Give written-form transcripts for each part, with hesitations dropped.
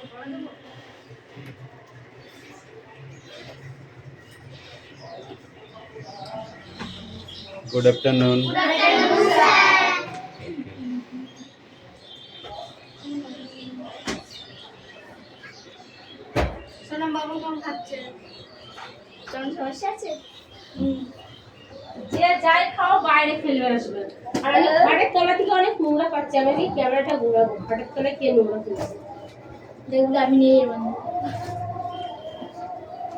Good afternoon. Good afternoon, sir. Sonam বাবু কোন খাচ্ছে? কোন সমস্যা আছে? যে যাই খাও বাইরে ফেলে আসবে। আর আমি খাটের তলা থেকে অনেক নোংরা পাচ্ছি, আমি এই ক্যামেরাটা ঘোরাবো। খাটের তলায় কে নোংরা ফেলেছে দেখুন আমি নিয়ে যাবো।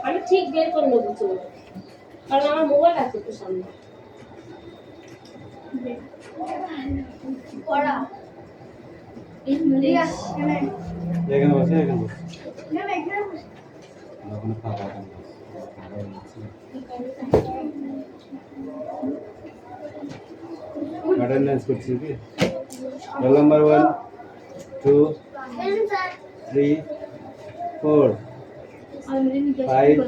আমি ঠিক বের করে নেবো চলো, কারণ আমার মোবাইল আছে তো সামনে। পড়া ইংলিশ এখানে বসে এখানে বসে না এখানে বসে ওখানে ফাঁকা অ্যাটেন্ডেন্স করছি কি রোল নাম্বার 1 2 3 4 5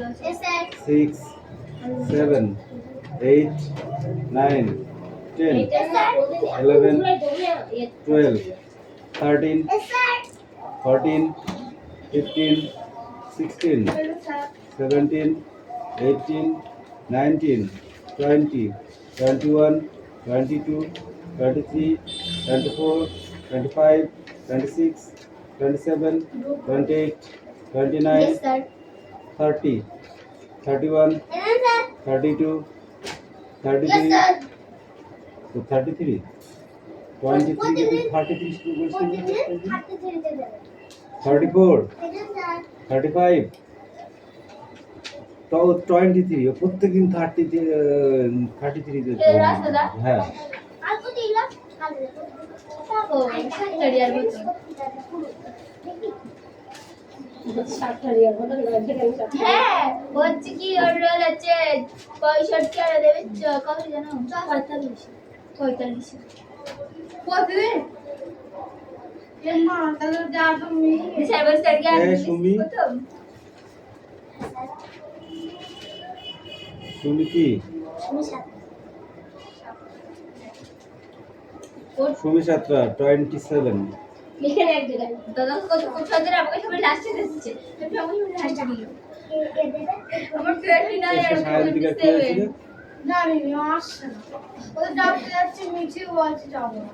6 7 8 9 10 11 12 13 14 15 16 17 18 19 20 21 22 23 24 25 26 27 28 29 30 31 32 33 तो 33 23 के 33 स्टूडेंट्स 34 35 तो 23 প্রত্যেকদিন 33 তে হ্যাঁ হ্যাঁ হচ্ছে কি ওর রোল আছে 65 আর দেবে কত জানো 45 প্রতিদিন মা তাহলে যা তুমি সাইবার স্যারকে সুমি প্রথম সুমি কি সুমি ছাত্রা 27 লিখে এক জায়গায় দাদা কত ছাত্র আমাকে সবাই লাস্টে দিচ্ছে আমি আমাকে লাস্টে দিল আমার 29 আর সায়ন্তিকা কি হয়েছিল না আমি আসছে না ওদের ডাকতে যাচ্ছে মিছি বলছে যাব না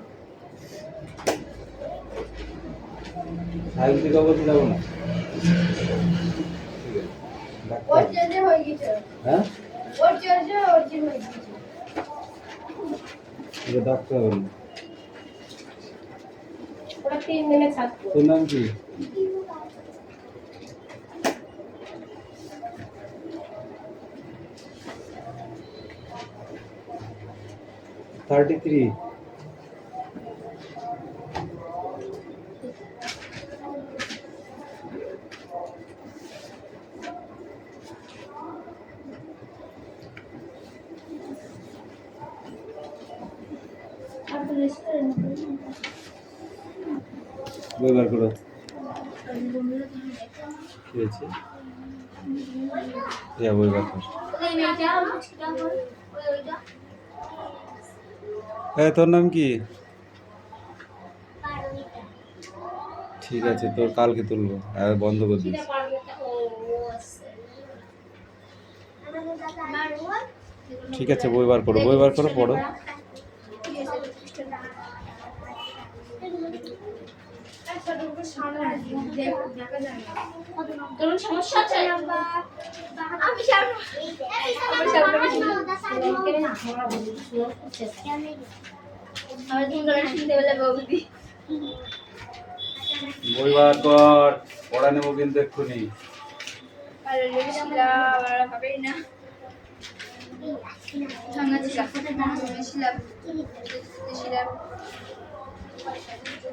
সায়ন্তিকা বলতে যাবো না ওর চেঞ্জ হয়ে গেছে হ্যাঁ ওর চেঞ্জ হয়ে গেছে এটা ডাক্তার হবে না ওরা 3 দিনের ছাত্র। তোর নাম কি $33 বই বার করো কি হয়েছে বই বার কর তোর নাম কি ঠিক আছে তোর কালকে তুলবো আর বন্ধ করে দিস ঠিক আছে বই বার করো পড়ো কোনো সমস্যা আছে আমি শুনতে বলে বৌদি বই বার কর পড়া নেবো কিন্তু এক্ষুনি হবেই না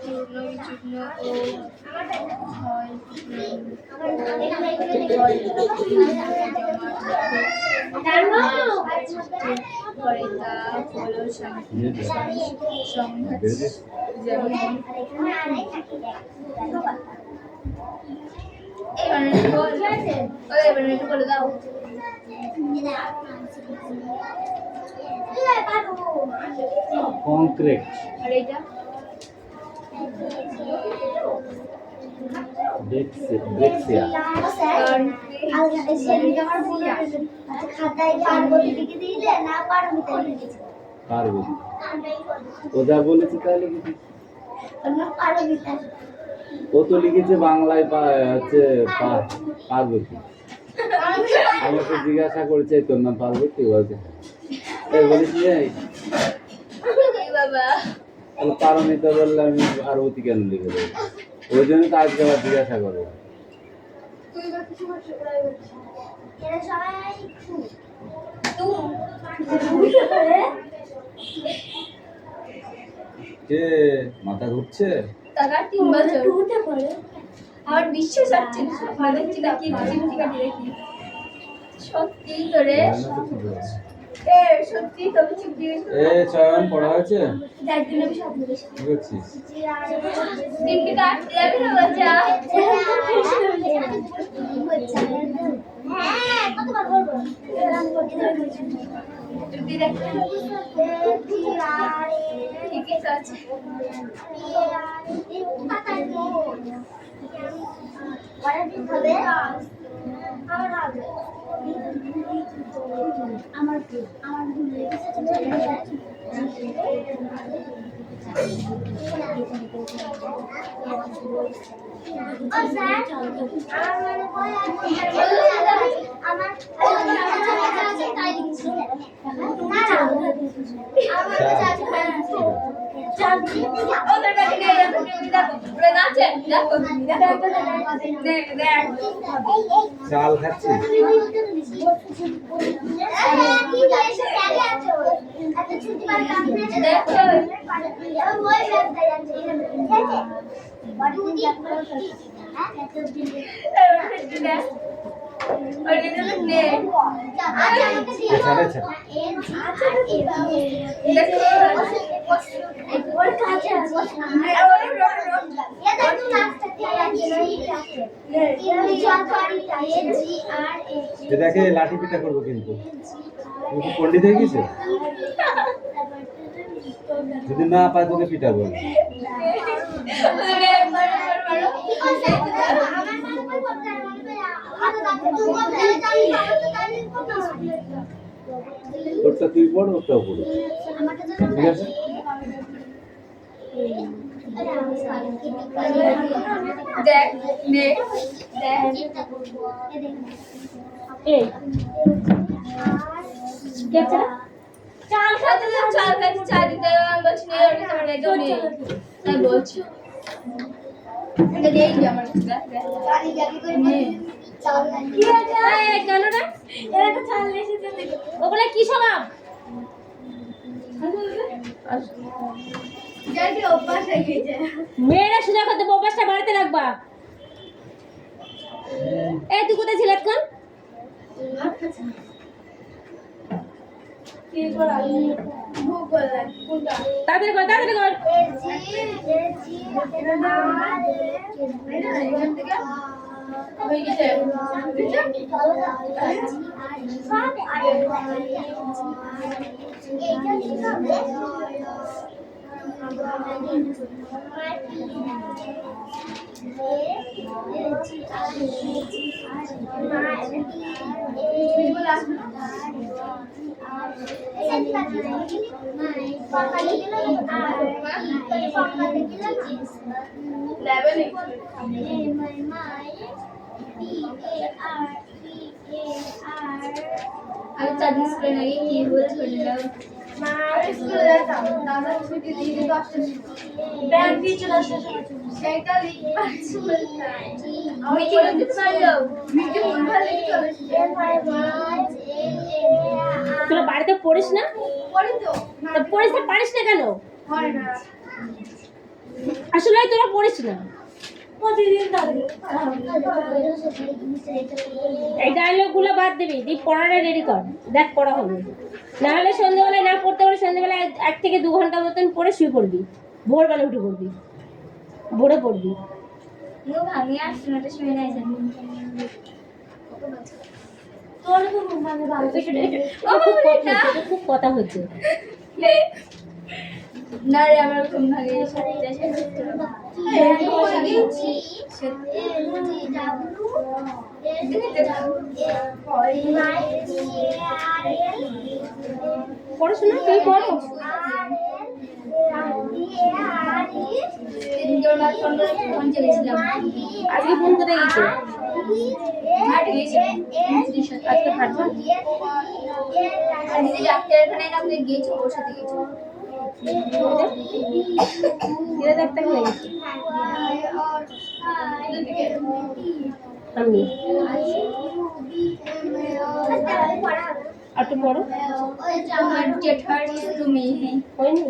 চূর্ণ বিচূর্ণ ও যেমন বলে দাও কংক্রিট আর এইটা ব্রেক্সিয়া। পার্বতী। ও যা বলেছে তাই লিখেছি। ও তো লিখেছে বাংলায় হচ্ছে পার্বতী। আমাকে জিজ্ঞাসা করেছে তোর নাম পার্বতী, বলছে এই বলিস এই বাবা তাহলে পারমিতা বললে আমি পার্বতী কেন লিখে দেবো? ওই জন্য তো আজকে আবার জিজ্ঞাসা করবো। কে মাথা ঘুরছে? টাকা 3 বছর আমার বিশ্বাস হচ্ছে না, স্বপ্ন দেখছি নাকি চিমটি কাটি দেখি। সত্যি করে সত্যি তবে চিমটি এ চয়ন পড়া হয়েছে? যার জন্য আমি স্বপ্ন দেখছি। কি করছিস? চিমটি কাটতে যাবি না বাচ্চা? কতবার বলবো চিমটি দেখতে ঠিকই তো আছে। ওদের কাছে গিয়ে দেখো ওরা নাচে, দেখো দেখ দেখ চাল খাচ্ছিস? দেখে লাঠি পিঠা করবো কিন্তু তুমি কি পণ্ডিত হয়ে গেছে? যদি না পায় তোকে পিঠা বল। তোরটা তুই পড়, ওরটাও পড়ো, ঠিক আছে? দেখ দেখ দেখ এই কে চা চাল খাতে চাল খাতে চা দিতে বলছি না আমি তোমার একদম নেই তাই বলছি এটা দেই দি আমার কাছে কি আছে এই কেন রে এটা চাল এসে দিতে ওগুলা কি স্বভাব? যাকে অভ্যাস হয়ে গেছে মেয়েরা সুজা করতে অভ্যাসটা বাড়িতে রাখবা। এই তুই কোথায় ছিলাস কোন? কি করা ভুক বললা কোনটা তাড়াতাড়ি কর তাড়াতাড়ি কর। হয়ে গেছে আমি চাকরি করে নাকি কি বলে শুনলাম স্কুলে যেতাম দাদা ছুটি দিয়ে 10টার সময় ব্যাগ দিয়ে চলে আসে সেটা আমি কি করতে পারলো মিটিং ভুলভাল লিখে চলে তোরা বাড়িতে পড়িস না? পড়ি তো তা পড়িস না পারিস না কেন? হয় না আসলে তোরা পড়িস না। প্রতিদিন দাঁড়িয়ে এই ডায়লগ গুলো বাদ দিবি, দি পড়াটা রেডি কর, দেখ পড়া হবে। না হলে সন্ধ্যেবেলায় না পড়তে পারলে সন্ধ্যেবেলায় 1 থেকে 2 ঘন্টা মতন পড়ে শুয়ে পড়বি, ভোরবেলা উঠে পড়বি, ভোরে পড়বি। নো ভাঙি আর শোনাতে শুনে নাই জানি তোর তো ঘুম ভাঙে ভালো খুব কথা হচ্ছে। না রে আমার ঘুম ভাগে পড়াশোনা তুই পড়ো। আজকে ফোন কোথায় গেছে? আজকে হাঁটবো। কিরে ডাক্তার হয়ে গেছে আমি। আর একটু পড়ো। হয়নি?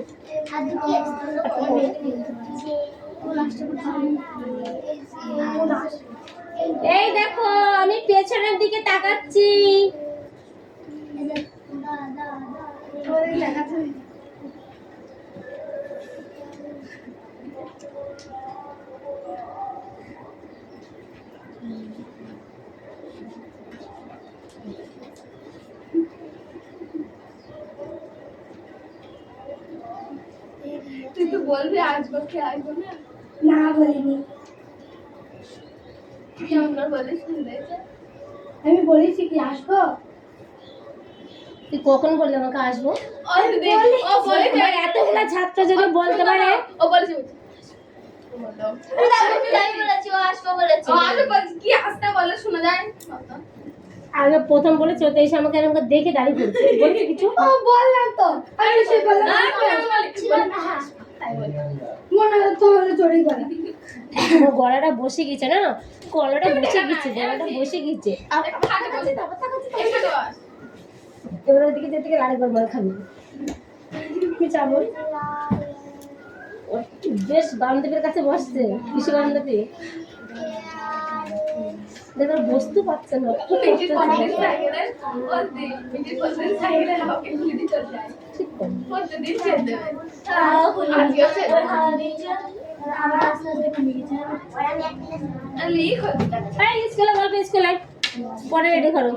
এই দেখো আমি পেছনের দিকে তাকাচ্ছি। তুই তো বলবি আসবো কি আসবো না? না বলিনি, কেমন করে বলিস শুনতে? আমি বলেছি কি আসবো। তুই কখন বললি আমাকে আসবো? ও বলে আমার এতগুলা ছাত্র যদি বলতে পারে। ও বলেছে কি আসতে বলে শোনা যায়। আগে প্রথম বলেছে তো এসে আমাকে এরকম করে দেখে দাঁড়িয়ে পড়ছে। বলছি কিছু? ও বললাম তো, আমি সে বললাম মনে হয় তো হলে চড়ি করে। আমার গলাটা বসে গেছে না, গলাটা বসে গেছে, গলাটা বসে গেছে। এবার ওদিকে যেতে গেলে আরেকবার মার খাবি। কি চাবো? বেশ বান্ধবীর কাছে বসছে, কৃষি বান্ধবী। দেখো বস্তু পাচ্ছে না, খুব কষ্ট হচ্ছে। ঠিক আবার আস্তে আস্তে কমে গেছে। তাই স্কুলে গল্প স্কুলে পরে রেডি করো।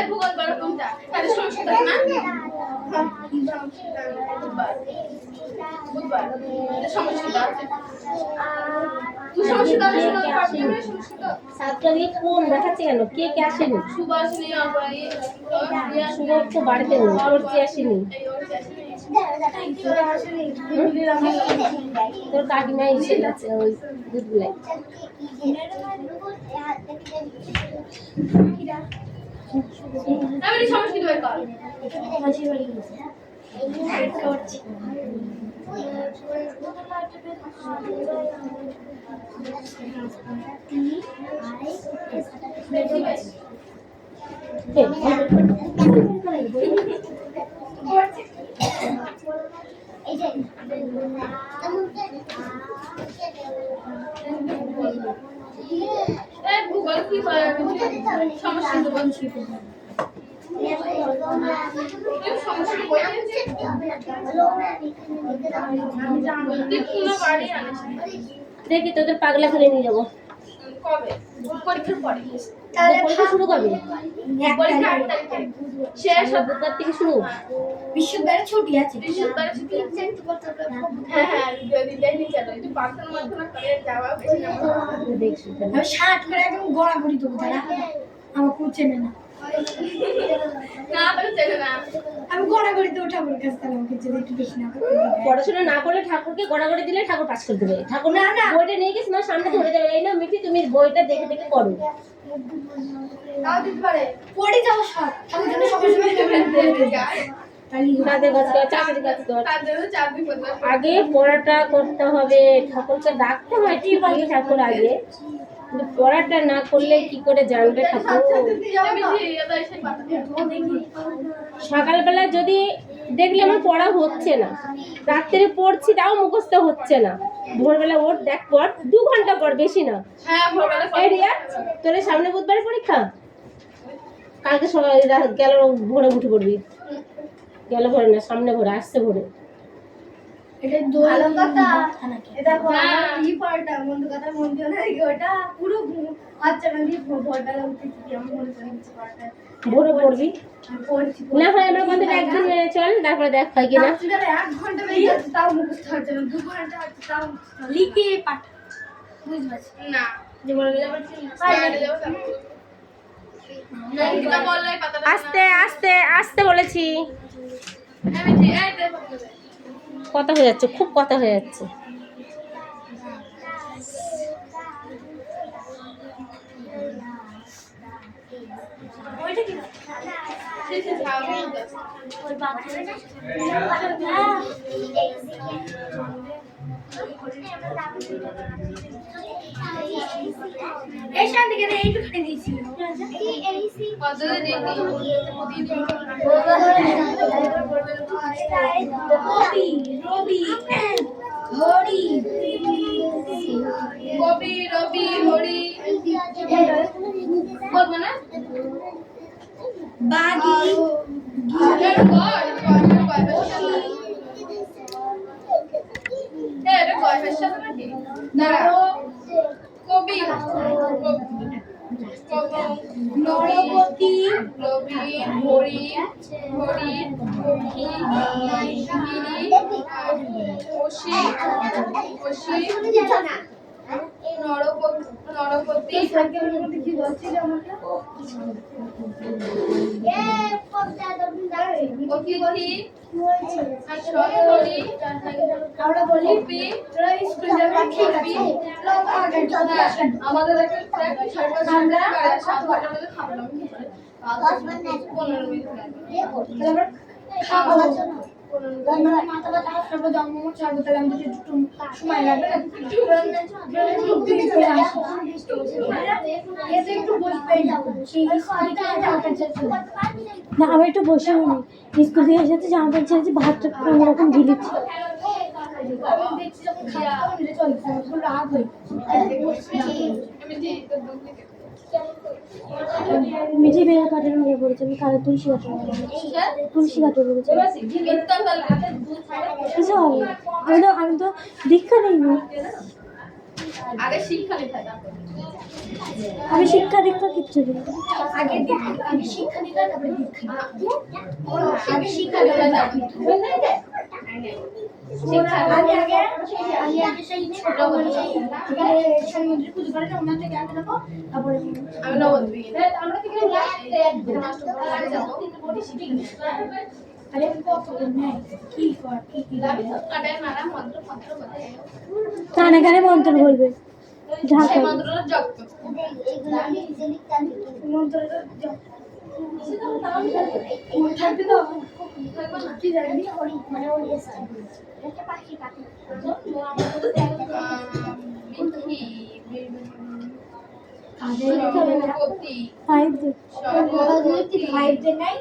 ভূগোল করো কোনটা তাহলে সমস্যা না বুধবার সমস্যা আছে সমস্যা আমি শোনা পারবে সমস্যা সাতটা দিয়ে ফোন দেখাচ্ছে কেন? কে কে আসেনি? সুভাষিনী আবাই সুযোগ তো বাড়িতে নেই, তোর যে আসেনি। তোর কাকিমা এসে গেছে ওই দুধগুলাই। আমি সমস্যা কি কর ভূগোল কি সমস্যা তো বলছি দেখি তোদের পাগলা করে নিয়ে যাবো। কবে পরীক্ষার পরে পরীক্ষা শুরু কবে? পরীক্ষা 8 তারিখে শেষ হবে বুধবার থেকে শুরু। বিশ্ববিদ্যালয়ে ছুটি আছে। বৃহস্পতিবার ছুটি হ্যাঁ হ্যাঁ যদি দেখি চলো একটু পার্সোনাল মাধ্যমে করে যাওয়া বেশি না দেখছি আমি 60 করে একদম গড়াগড়ি দেবো তারা আমার কুচে না না তো চলে না আমি গড়াগড়ি দেবো ঠাকুরের কাছে, তাহলে আমাকে যদি একটু বেশি না পড়াশোনা না করলে ঠাকুরকে গড়াগড়ি দিলে ঠাকুর পাস করে দেবে। ঠাকুর না, না। বইটা নিয়ে গেছে তোমার সামনে ধরে দেবে। এই না মিঠি, তুমি বইটা দেখে দেখে পড়ো। তাও দিতে পারে পড়ে যাবো সব আমি জন্য সকাল সকাল তাদের কাছে চাকরি কাজ কর। তার জন্য চাকরি করতে আগে পড়াটা করতে হবে, ঠাকুরকে ডাকতে হয় ঠিকই ঠাকুর আগে, কিন্তু পড়াটা না করলে কি করে জানবে ঠাকুর? সকালবেলা যদি দেখলে আমার পড়া হচ্ছে না, রাত্রে পড়ছি তাও মুখস্থ হচ্ছে না, ভোরবেলা ওর দেখ পর 2 ঘন্টা পর, বেশি না। হ্যাঁ ভোরবেলা এই রিয়া, তোর সামনে বুধবার পরীক্ষা, কালকে সকাল গেল ভোরে উঠে পড়বি। গেল ভোরে না, সামনে ভোরে, আসছে ভোরে। এটা দই ভালো কথা। নাকি এটা কি পাল্টা বন্ধু কথা মন দিও না কি ওটা পুরো আচ্ছা না দিয়ে ভোরবেলা উঠেছি আমি মনে করি কিছু পাল্টা ভোরে পড়বি পড়ছি না হয় আমরা বন্ধু একদিন চল তারপরে দেখ হয় কিনা রাত্রিবেলা 1 ঘন্টা বেরিয়ে যাচ্ছে তাও মুখস্থ হচ্ছে না 2 ঘন্টা হচ্ছে তাও মুখস্থ হচ্ছে না। লিখে পাঠা বুঝতে পারছি না যে বলে যাবে না বললে পাতাটা আস্তে আস্তে আস্তে বলেছি আমি ঠিক এই দেখো কথা হয়ে যাচ্ছে খুব কথা হয়ে যাচ্ছে ওইটা কি ঠিক আছে খাও ওই বাথরুমে এই শান্তি করে এইটুখানি দিয়েছিল কত দিন রবি রবি হরি কবি রবি হরি বলবো না বাগি কবি নরপতি রবি হরি হরি অসি অসি নরপতি কি বলছিল আমাকে অতিথি আর সরহরি আমরা বলি কপি তোরা স্কুল যাবে ঠিক আছে আমাদের একটা আমরা 7 ঘন্টার মধ্যে খাবো না 15 মিনিট তারপর খাবো আমরা মাথা ব্যথা সর্ব জন্ম সর্বকাল আমাদের একটু সময় লাগবে এতে একটু বসবে না আমি একটু বসে স্কুল থেকে এসেছি জামা প্যান্ট ছেড়েছি ভাতটা কোনোরকম ঢিলেছি দেখছি যখন খাওয়া মিলে চলছে রাগ হয়ে মিঠি বেড়ে কাটানো হয়ে পড়েছে আমি কালে তুলসী কাটানো তুলসী কাটে পড়েছে কিছু হবে আমি তো দীক্ষা নেইনি আগে শিক্ষা লেখা আমি শিক্ষা দীক্ষা কিচ্ছু দিই আগে আগে শিক্ষা দিতে তারপরে দীক্ষা আগে শিক্ষা দিতে আগে আগে আগে আগে সেই ছোট বলে সমুদ্রে পুজো করে না ওনার থেকে আগে নেবো তারপরে আমি নবদ্বীপ আমরা থেকে মাস্টার পড়াতে যাব আরে কত নেই কি কর কি কাটায় মারা মন্ত্র মন্ত্র বলে কানে কানে মন্ত্র বলবে ঢাকা মন্ত্রটা জপ মন্ত্রটা থাকবে তো কি জানি হরি মানে ওই একটা পাখি পাখি সরস্বতী ফাইভ সরস্বতী ফাইভ দে নাই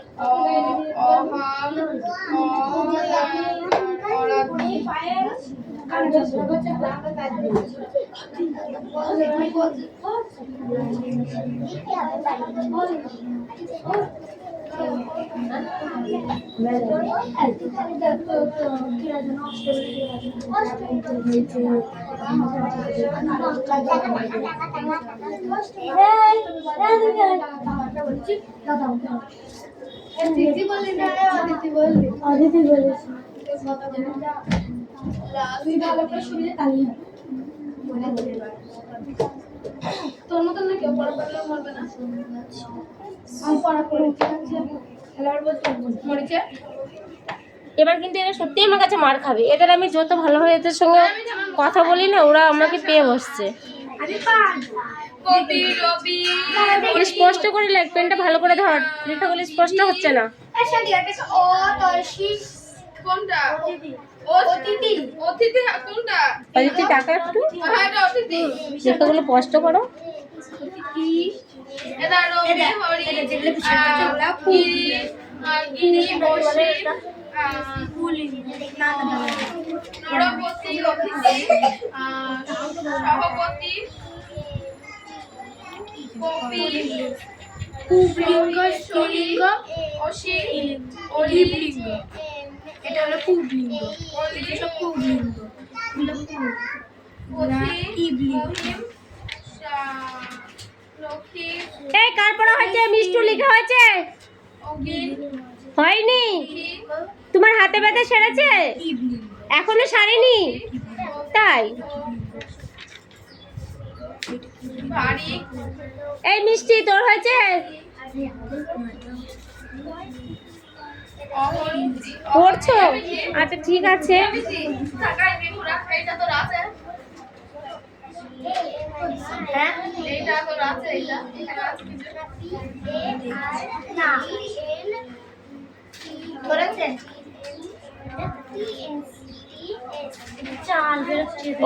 দিদি বললি না দিদি বললি অদিতি বলেছি তুই ভালো করে শুনলে তালি তোর মতন না কেউ পড়া পড়লে মরবে না আমি পড়া করে খেলার বলতে মরিছে এবার কিন্তু এরা সত্যি আমার কাছে মার খাবে এটার আমি যত ভালোভাবে এদের সঙ্গে কথা বলি না ওরা আমাকে পেয়ে বসছে কবি রবি স্পষ্ট করে লেখ পেনটা ভালো করে ধর লেখাগুলো স্পষ্ট হচ্ছে না কোনটা অতিথি অতিথি কোনটা অদিতি টাকা একটু হ্যাঁ এটা অতিথি লেখাগুলো স্পষ্ট করো এটা রবি হরি গিরি গিরি বসি নরপতি অতিথি সভাপতি কপি পুংলিঙ্গ স্ত্রীলিঙ্গ অসি অলিলিঙ্গ এটা হলো পুবলিঙ্গ, এটা সব পুবলিঙ্গ, এগুলো এই কার পড়া হয়েছে? মিষ্টু লেখা হয়েছে? হয়নি? তোমার হাতে ব্যথা সেরেছে? এখনো সারেনি? তাই? এই মিষ্টি তোর হয়েছে? পড়ছো? আচ্ছা ঠিক আছে।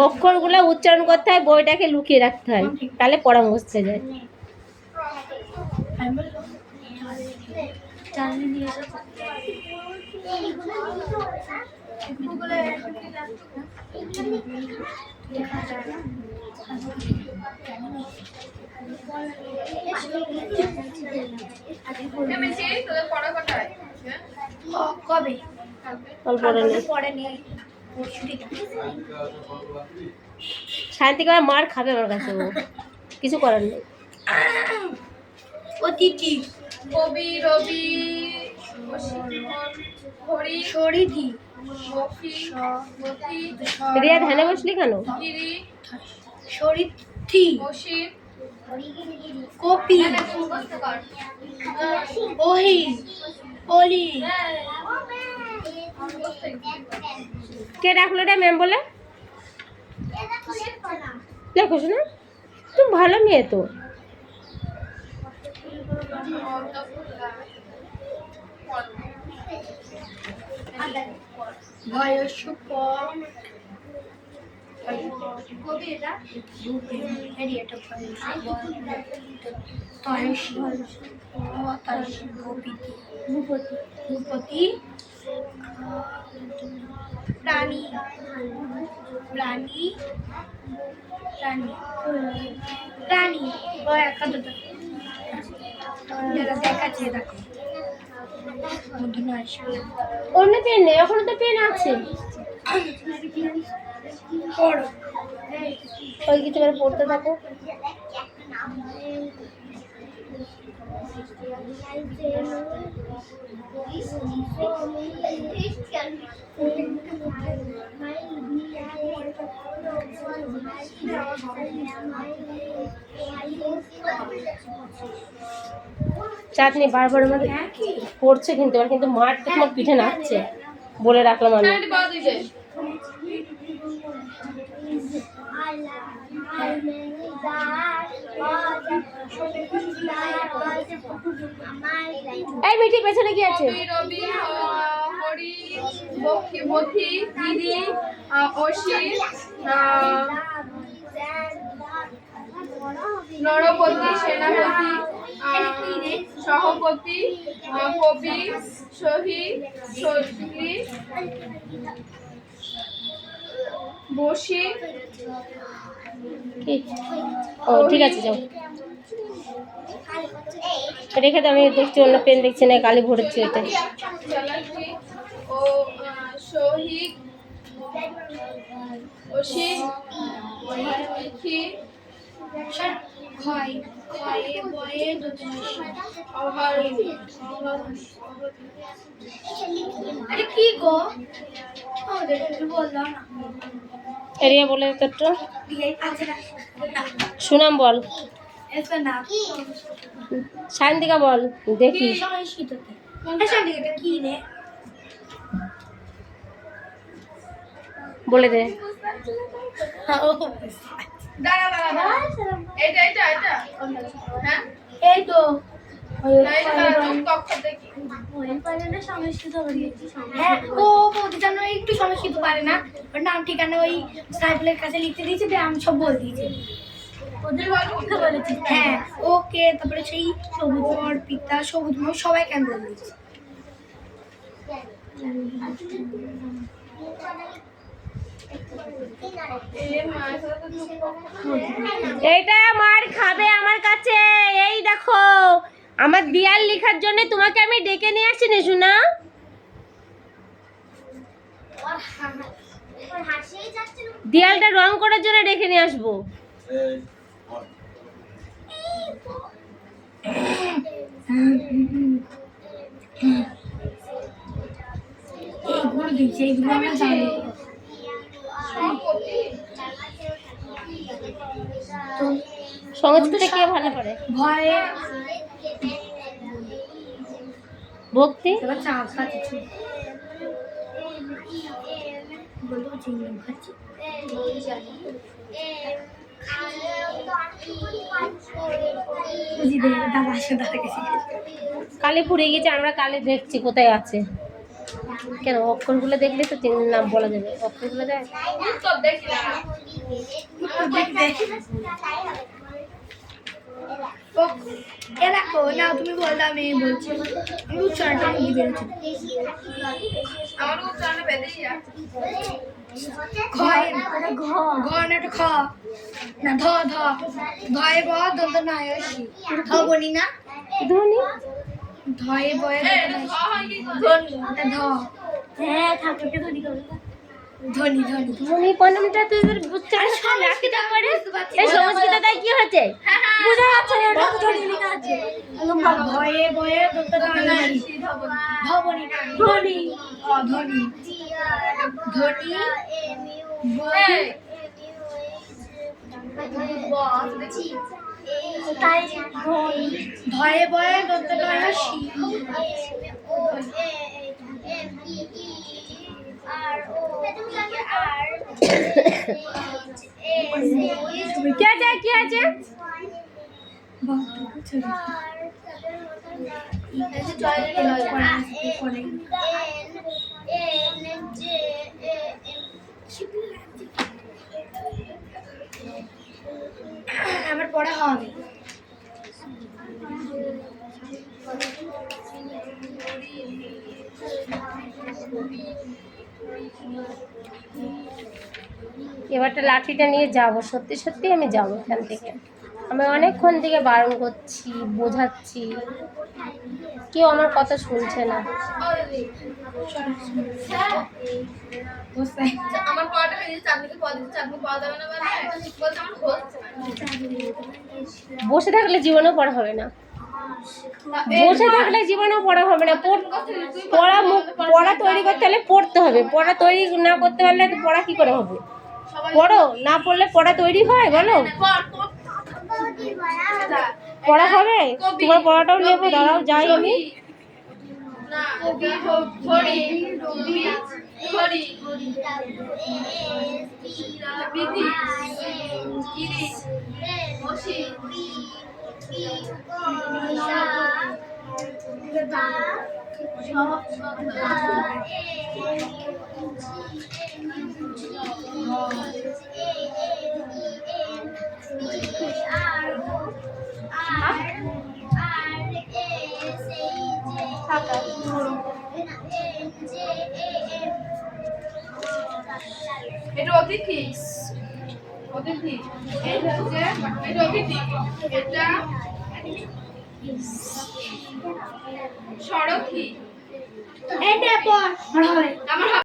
অক্ষরগুলো উচ্চারণ করতে হয়, বইটাকে লুকিয়ে রাখতে হয়, তাহলে পড়া মুছতে যায়। কবে অল্প পড়ে পরে নিয়ে শান্তি করে মার খাবে আমার কাছে, ও কিছু করার নেই। অতিথি, কবি, রবি, সরিধি, রিয়া ধ্যানে বসলি কেন? সরিথি, কপি, ওহি, অলি। কে ডাকলো রে ম্যাম বলে? দেখো শোনা, তুমি ভালো মেয়ে তো। বয়স ভূপতি, প্রাণী, প্রাণী, প্রাণী, প্রাণী, যারা দেখাচ্ছে দেখো। অন্য পেন নেই, এখনো তো পেন আছে। ওই কিছু করে পড়তে থাকো। চাটনি বারবার আমাদের পড়ছে কিন্তু, আর কিন্তু মার তো তোমার পিঠে নাচছে, বলে রাখলাম আমি। এই মিঠি পেছনে কি আছে? রবি, হরি, বথি, দিদি, অসি, নরপতি, সেনাপতি, সহপতি, কবি, শহীদ, শৈলী, বসি। ও ঠিক আছে, যাও রেখে তো। আমি দেখছি অন্য পেন দেখছি না, কালি ভরেছি এটা। চালাকি ও শহীদ, অসিত, লিখি, ক্ষয়, ক্ষয়ে বয়ে আরে কি গো আমাদের বললাম না। এরিয়া বলে তোরটা আচ্ছা সুনাম বল, এটা না শান্তিকা বল দেখি। সংস্কৃততে এটা কি রে? বলে দে। দাঁড়া দাঁড়া দাঁড়া, এটা এটা এটা হ্যাঁ এই তো হ্যাঁ, ও বলতে জানো একটু সংস্কৃত পারে না, ওর নাম ঠিকানা ওই সাইকেলের কাছে লিখতে দিয়েছে, আমি সব বলে দিয়েছি। হ্যাঁ ওকে, তারপরে সেই সবুজ পিতা সবুজ সবাই কেন বলে দিয়েছে। এইটা মার খাবে আমার কাছে। এই দেখো আমার দিয়াল লেখার জন্য তোমাকে আমি ডেকে নিয়ে আসছি না শোনা। দেয়ালটা রং করার জন্য রেখে নিয়ে আসবো। এইগুলো দিচ্ছে, এইগুলো আমরা জানি। সংস্কৃত কে ভালো করে? ভয়ে ভক্তি। এবার চা খাচ্ছি, বলবো চিংড়ি খাচ্ছি। বুঝি দে দাদা আসে, দাদা গেছি। কালে পুড়ে গেছে, আমরা কালে দেখছি কোথায় আছে। কেন অক্ষরগুলো দেখলে তো নাম বলা যাবে, অক্ষরগুলো দেয়। তো দেখি না এ দেখো না, তুমি বললে আমি বলছি। আমি উচ্চারণটা কি বেরোচ্ছে? আমার উচ্চারণ বেঁধেই যাচ্ছে ঘ না একটা খ না, ধ ধ ধয়ে ব দন্ত নয় সি ধ বনি না, ধনী। ধয়ে বয়ে এটা ছ হয় কি করে? এটা ধ। হ্যাঁ ঠাকুরকে ধনি করবে, ধনি ধনি। ধনী কোনটা তোদের উচ্চারণ রাখিটা করে? এই সংস্কৃতটাই কি হচ্ছে? বুঝা যাচ্ছে না, এটা তো ধনি লেখা আছে। ভয়ে বয়ে দন্ত নয় সি ধ বনি না, ধনি ধনি ধনি এই, তাই ধয়ে বয়ে দন্ত নয় সি কি আছে কি আছে? আমার পড়া হবে। এবারটা লাঠিটা নিয়ে যাব, সত্যি সত্যি আমি যাব এখান থেকে। আমি অনেকক্ষণ থেকে বারণ করছি, বোঝাচ্ছি, কেউ আমার কথা শুনছে না। আমার পড়াটা ভেঙে চাটনিকে পড়া দিচ্ছে, চাটনি পড়া যাবে না বলে বলছে আমার হচ্ছে বসে থাকলে জীবনেও পড়া হবে না, বসে থাকলে জীবনেও পড়া হবে না। পড়া তৈরি করতে হলে পড়তে হবে, পড়া তৈরি না করতে পারলে তো পড়া কি করে হবে? পড়ো, না পড়লে পড়া তৈরি হয় বলো? পড়া হবে? তোমার পড়াটাও নেবো, দাঁড়াও যাই আমি। না ঘড়ি রবি ঘড়ি বিধি ইরি মশি এটা অতিথি অতিথি এটা হচ্ছে এটা অতিথি এটা সরথি এটা পড় হবে। আমার